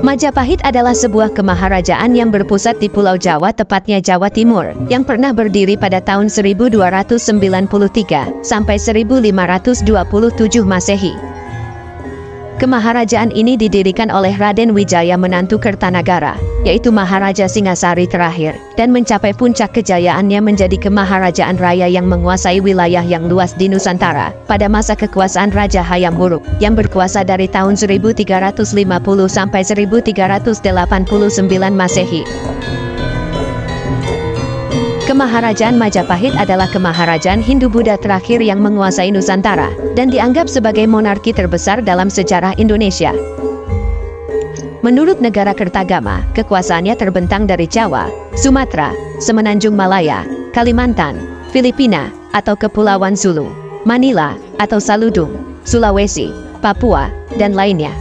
Majapahit adalah sebuah kemaharajaan yang berpusat di Pulau Jawa, tepatnya Jawa Timur, yang pernah berdiri pada tahun 1293 sampai 1527 Masehi. Kemaharajaan ini didirikan oleh Raden Wijaya menantu Kertanagara, yaitu Maharaja Singasari terakhir, dan mencapai puncak kejayaannya menjadi kemaharajaan raya yang menguasai wilayah yang luas di Nusantara pada masa kekuasaan Raja Hayam Wuruk yang berkuasa dari tahun 1350 sampai 1389 Masehi. Kemaharajaan Majapahit adalah kemaharajaan Hindu-Buddha terakhir yang menguasai Nusantara dan dianggap sebagai monarki terbesar dalam sejarah Indonesia. Menurut negara Kertagama, kekuasaannya terbentang dari Jawa, Sumatera, Semenanjung Malaya, Kalimantan, Filipina atau Kepulauan Sulu, Manila atau Saludung, Sulawesi, Papua, dan lainnya.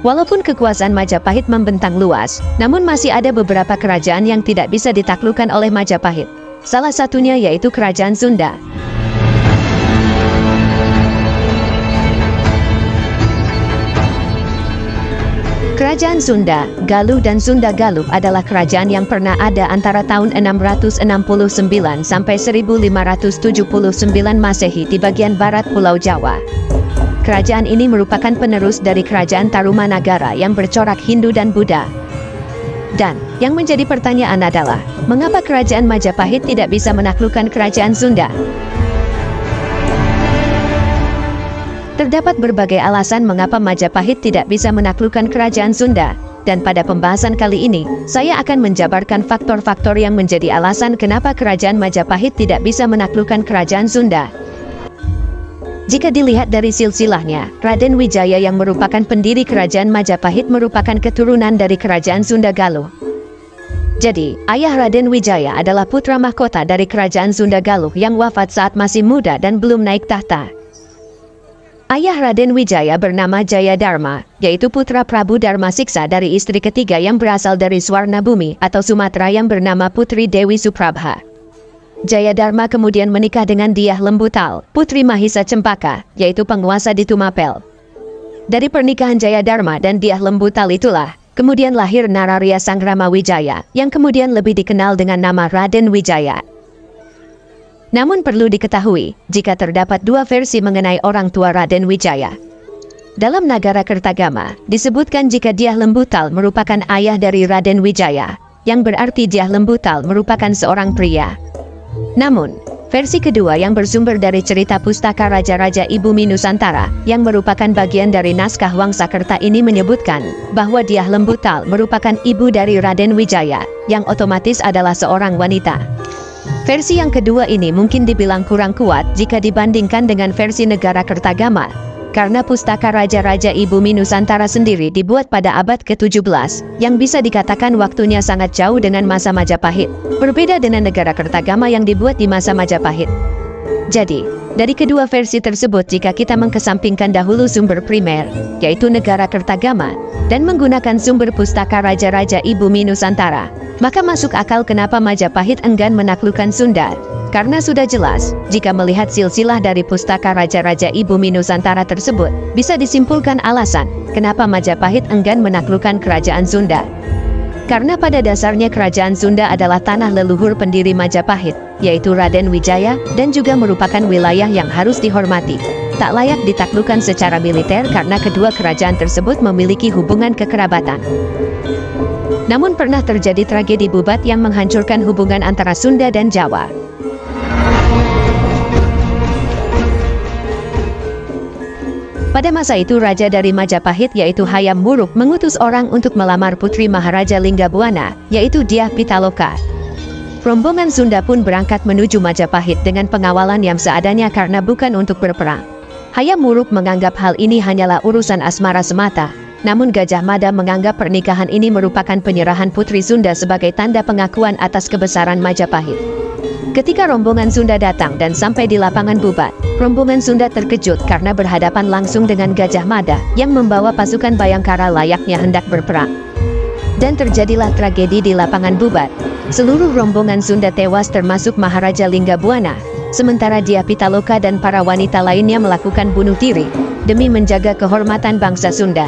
Walaupun kekuasaan Majapahit membentang luas, namun masih ada beberapa kerajaan yang tidak bisa ditaklukkan oleh Majapahit. Salah satunya yaitu Kerajaan Sunda. Kerajaan Sunda, Galuh dan Sunda Galuh adalah kerajaan yang pernah ada antara tahun 669 sampai 1579 Masehi di bagian barat Pulau Jawa. Kerajaan ini merupakan penerus dari Kerajaan Tarumanagara yang bercorak Hindu dan Buddha. Dan, yang menjadi pertanyaan adalah, mengapa Kerajaan Majapahit tidak bisa menaklukkan Kerajaan Sunda? Terdapat berbagai alasan mengapa Majapahit tidak bisa menaklukkan Kerajaan Sunda, dan pada pembahasan kali ini, saya akan menjabarkan faktor-faktor yang menjadi alasan kenapa Kerajaan Majapahit tidak bisa menaklukkan Kerajaan Sunda. Jika dilihat dari silsilahnya, Raden Wijaya yang merupakan pendiri Kerajaan Majapahit merupakan keturunan dari Kerajaan Sunda Galuh. Jadi, ayah Raden Wijaya adalah putra mahkota dari Kerajaan Sunda Galuh yang wafat saat masih muda dan belum naik tahta. Ayah Raden Wijaya bernama Jayadharma, yaitu putra Prabu Dharma Siksa dari istri ketiga yang berasal dari Swarnabumi atau Sumatera yang bernama Putri Dewi Suprabha. Jayadharma kemudian menikah dengan Diah Lembutal, putri Mahisa Cempaka, yaitu penguasa di Tumapel. Dari pernikahan Jayadharma dan Diah Lembutal itulah, kemudian lahir Nararya Sangrama Wijaya, yang kemudian lebih dikenal dengan nama Raden Wijaya. Namun perlu diketahui, jika terdapat dua versi mengenai orang tua Raden Wijaya. Dalam Nagara Kertagama, disebutkan jika Diah Lembutal merupakan ayah dari Raden Wijaya, yang berarti Diah Lembutal merupakan seorang pria. Namun, versi kedua yang bersumber dari cerita Pustaka Raja-Raja Ibumi Nusantara, yang merupakan bagian dari naskah Wangsakerta ini menyebutkan, bahwa Diah Lembutal merupakan ibu dari Raden Wijaya, yang otomatis adalah seorang wanita. Versi yang kedua ini mungkin dibilang kurang kuat jika dibandingkan dengan versi negara Kertagama, karena Pustaka Raja-Raja Ibumi Nusantara sendiri dibuat pada abad ke-17, yang bisa dikatakan waktunya sangat jauh dengan masa Majapahit, berbeda dengan negara Kertagama yang dibuat di masa Majapahit. Jadi, dari kedua versi tersebut jika kita mengkesampingkan dahulu sumber primer, yaitu negara Kertagama, dan menggunakan sumber Pustaka Raja-Raja Ibumi Nusantara, maka masuk akal kenapa Majapahit enggan menaklukkan Sunda. Karena sudah jelas, jika melihat silsilah dari Pustaka Raja-Raja Ibumi Nusantara tersebut, bisa disimpulkan alasan kenapa Majapahit enggan menaklukkan Kerajaan Sunda. Karena pada dasarnya Kerajaan Sunda adalah tanah leluhur pendiri Majapahit, yaitu Raden Wijaya, dan juga merupakan wilayah yang harus dihormati. Tak layak ditaklukkan secara militer karena kedua kerajaan tersebut memiliki hubungan kekerabatan. Namun pernah terjadi tragedi Bubat yang menghancurkan hubungan antara Sunda dan Jawa. Pada masa itu raja dari Majapahit yaitu Hayam Wuruk mengutus orang untuk melamar putri Maharaja Linggabuana, yaitu Diah Pitaloka. Rombongan Sunda pun berangkat menuju Majapahit dengan pengawalan yang seadanya karena bukan untuk berperang. Hayam Wuruk menganggap hal ini hanyalah urusan asmara semata, namun Gajah Mada menganggap pernikahan ini merupakan penyerahan putri Sunda sebagai tanda pengakuan atas kebesaran Majapahit. Ketika rombongan Sunda datang dan sampai di lapangan Bubat, rombongan Sunda terkejut karena berhadapan langsung dengan Gajah Mada yang membawa pasukan Bayangkara layaknya hendak berperang. Dan terjadilah tragedi di lapangan Bubat. Seluruh rombongan Sunda tewas termasuk Maharaja Linggabuana, sementara Diah Pitaloka dan para wanita lainnya melakukan bunuh diri demi menjaga kehormatan bangsa Sunda.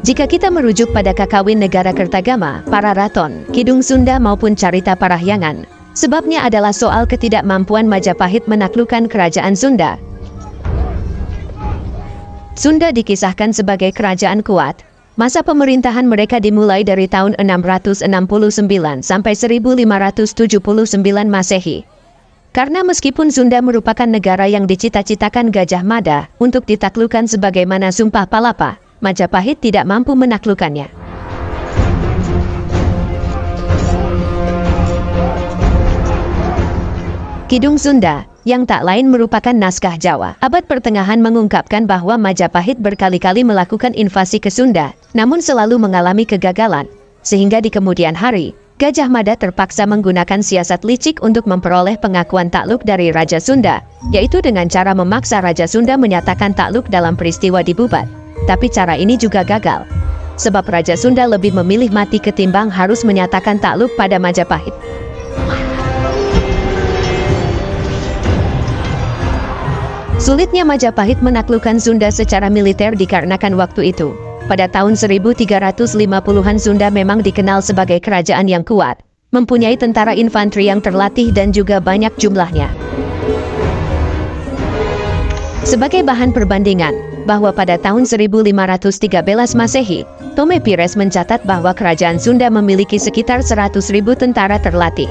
Jika kita merujuk pada kakawin negara Kertagama, para raton, Kidung Sunda maupun Carita Parahyangan, sebabnya adalah soal ketidakmampuan Majapahit menaklukkan kerajaan Sunda. Sunda dikisahkan sebagai kerajaan kuat. Masa pemerintahan mereka dimulai dari tahun 669 sampai 1579 Masehi. Karena meskipun Sunda merupakan negara yang dicita-citakan Gajah Mada untuk ditaklukkan sebagaimana Sumpah Palapa, Majapahit tidak mampu menaklukkannya. Kidung Sunda, yang tak lain merupakan naskah Jawa, abad pertengahan mengungkapkan bahwa Majapahit berkali-kali melakukan invasi ke Sunda, namun selalu mengalami kegagalan, sehingga di kemudian hari, Gajah Mada terpaksa menggunakan siasat licik untuk memperoleh pengakuan takluk dari Raja Sunda, yaitu dengan cara memaksa Raja Sunda menyatakan takluk dalam peristiwa di Bubat. Tapi cara ini juga gagal, sebab Raja Sunda lebih memilih mati ketimbang harus menyatakan takluk pada Majapahit. Sulitnya Majapahit menaklukkan Sunda secara militer dikarenakan waktu itu, pada tahun 1350-an Sunda memang dikenal sebagai kerajaan yang kuat, mempunyai tentara infanteri yang terlatih dan juga banyak jumlahnya. Sebagai bahan perbandingan, bahwa pada tahun 1513 Masehi, Tome Pires mencatat bahwa kerajaan Sunda memiliki sekitar 100.000 tentara terlatih.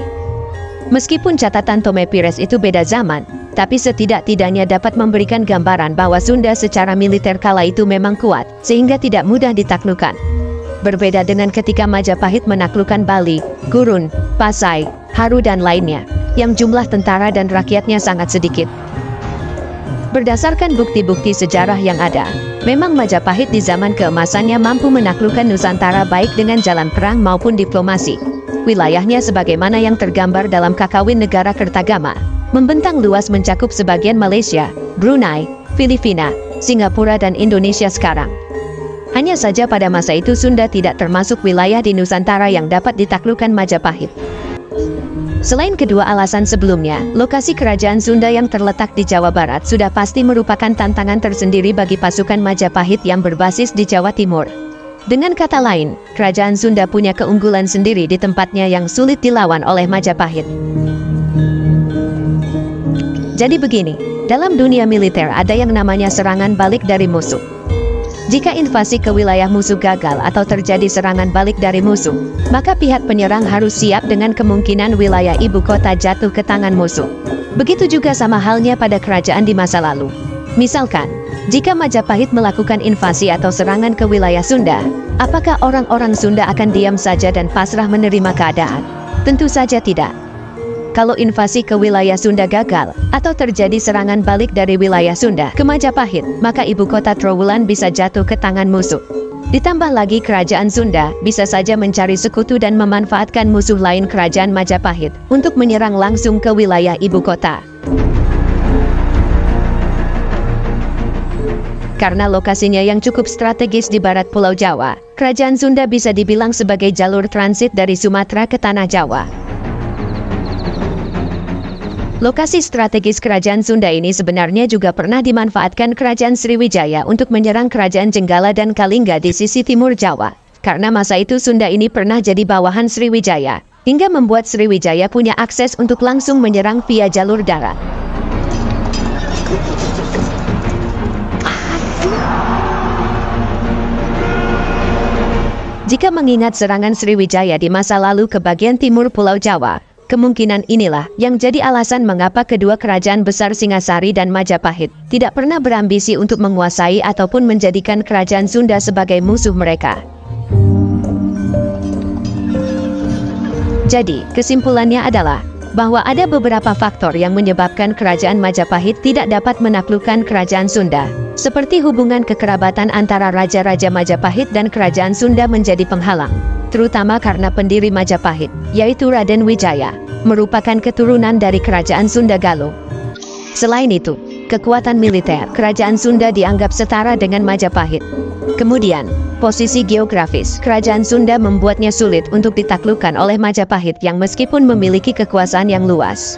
Meskipun catatan Tome Pires itu beda zaman, tapi setidak-tidaknya dapat memberikan gambaran bahwa Sunda secara militer kala itu memang kuat, sehingga tidak mudah ditaklukkan. Berbeda dengan ketika Majapahit menaklukkan Bali, Gurun, Pasai, Haru dan lainnya, yang jumlah tentara dan rakyatnya sangat sedikit. Berdasarkan bukti-bukti sejarah yang ada, memang Majapahit di zaman keemasannya mampu menaklukkan Nusantara baik dengan jalan perang maupun diplomasi. Wilayahnya sebagaimana yang tergambar dalam kakawin negara Kertagama, membentang luas mencakup sebagian Malaysia, Brunei, Filipina, Singapura dan Indonesia sekarang. Hanya saja pada masa itu Sunda tidak termasuk wilayah di Nusantara yang dapat ditaklukkan Majapahit. Selain kedua alasan sebelumnya, lokasi kerajaan Sunda yang terletak di Jawa Barat sudah pasti merupakan tantangan tersendiri bagi pasukan Majapahit yang berbasis di Jawa Timur. Dengan kata lain, kerajaan Sunda punya keunggulan sendiri di tempatnya yang sulit dilawan oleh Majapahit. Jadi begini, dalam dunia militer ada yang namanya serangan balik dari musuh. Jika invasi ke wilayah musuh gagal atau terjadi serangan balik dari musuh, maka pihak penyerang harus siap dengan kemungkinan wilayah ibu kota jatuh ke tangan musuh. Begitu juga sama halnya pada kerajaan di masa lalu. Misalkan, jika Majapahit melakukan invasi atau serangan ke wilayah Sunda, apakah orang-orang Sunda akan diam saja dan pasrah menerima keadaan? Tentu saja tidak. Kalau invasi ke wilayah Sunda gagal, atau terjadi serangan balik dari wilayah Sunda ke Majapahit, maka ibu kota Trowulan bisa jatuh ke tangan musuh. Ditambah lagi kerajaan Sunda bisa saja mencari sekutu dan memanfaatkan musuh lain kerajaan Majapahit untuk menyerang langsung ke wilayah ibu kota. Karena lokasinya yang cukup strategis di barat Pulau Jawa, kerajaan Sunda bisa dibilang sebagai jalur transit dari Sumatera ke Tanah Jawa. Lokasi strategis kerajaan Sunda ini sebenarnya juga pernah dimanfaatkan kerajaan Sriwijaya untuk menyerang kerajaan Jenggala dan Kalingga di sisi timur Jawa. Karena masa itu Sunda ini pernah jadi bawahan Sriwijaya, hingga membuat Sriwijaya punya akses untuk langsung menyerang via jalur darat. Jika mengingat serangan Sriwijaya di masa lalu ke bagian timur Pulau Jawa, kemungkinan inilah yang jadi alasan mengapa kedua kerajaan besar Singasari dan Majapahit tidak pernah berambisi untuk menguasai ataupun menjadikan kerajaan Sunda sebagai musuh mereka. Jadi, kesimpulannya adalah bahwa ada beberapa faktor yang menyebabkan kerajaan Majapahit tidak dapat menaklukkan kerajaan Sunda, seperti hubungan kekerabatan antara Raja-Raja Majapahit dan kerajaan Sunda menjadi penghalang, terutama karena pendiri Majapahit, yaitu Raden Wijaya, merupakan keturunan dari kerajaan Sunda Galuh. Selain itu, kekuatan militer kerajaan Sunda dianggap setara dengan Majapahit. Kemudian, posisi geografis kerajaan Sunda membuatnya sulit untuk ditaklukkan oleh Majapahit yang meskipun memiliki kekuasaan yang luas.